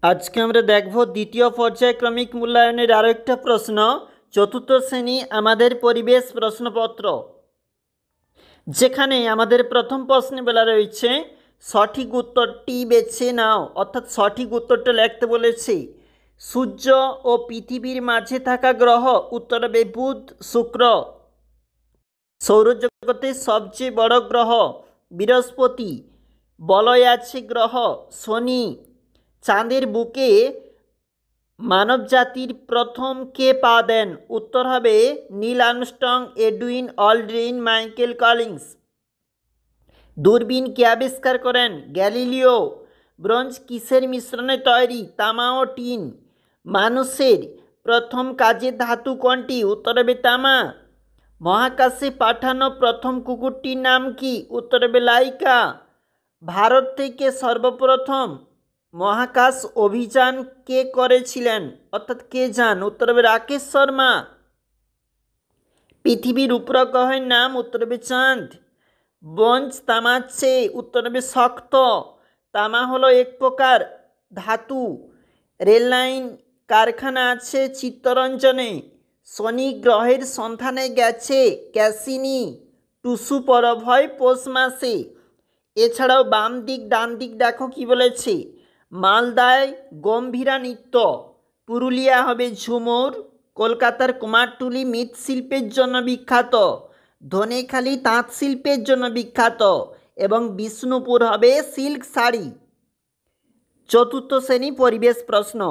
আজকে আমরা দেখব দ্বিতীয় পর্যায়ক্রমিক মূল্যায়নের আরও একটা প্রশ্ন। চতুর্থ শ্রেণী আমাদের পরিবেশ প্রশ্নপত্র, যেখানে আমাদের প্রথম প্রশ্নে বলা রয়েছে সঠিক উত্তরটি বেছে নাও, অর্থাৎ সঠিক উত্তরটা লিখতে বলেছে। সূর্য ও পৃথিবীর মাঝে থাকা গ্রহ, উত্তর হবে বুধ শুক্র। সৌরজগতের সবচেয়ে বড় গ্রহ বৃহস্পতি। বলয় আছে গ্রহ শনি। চাঁদের বুকে মানবজাতির প্রথম কে পা দেন, উত্তর হবে Neil Armstrong, Edwin Aldrin, Michael Collins. দূরবীন কে আবিষ্কার করেন, গ্যালিলিও। ব্রোঞ্জ কিসের মিশ্রণে তৈরি, তামা ও টিন। মানুষের প্রথম কাজের ধাতু কোনটি, উত্তর হবে তামা। মহাকাশে পাঠানো প্রথম কুকুরটির নাম কি, উত্তর হবে লাইকা। ভারত থেকে সর্বপ্রথম মহাকাশ অভিযান কে করেছিলেন, অর্থাৎ কে যান, উত্তর হবে রাকেশ শর্মা। পৃথিবীর উপগ্রহের নাম, উত্তর হবে চাঁদ। ব্রোঞ্জ তামার চেয়ে, উত্তর হবে শক্ত। তামা হলো এক প্রকার ধাতু। রেললাইন কারখানা আছে চিত্তরঞ্জনে। শনি গ্রহের সন্ধানে গেছে ক্যাসিনি। টুসু পরব হয় পৌষ মাসে। এছাড়াও বাম দিক ডান দিক দেখো কি বলেছে। মালদায় গম্ভীরা নৃত্য, পুরুলিয়া হবে ঝুমুর, কলকাতার কুমারটুলি মৃৎশিল্পের জন্য বিখ্যাত, ধনেখালি তাঁত শিল্পের জন্য বিখ্যাত এবং বিষ্ণুপুর হবে সিল্ক শাড়ি। চতুর্থ শ্রেণী পরিবেশ প্রশ্ন।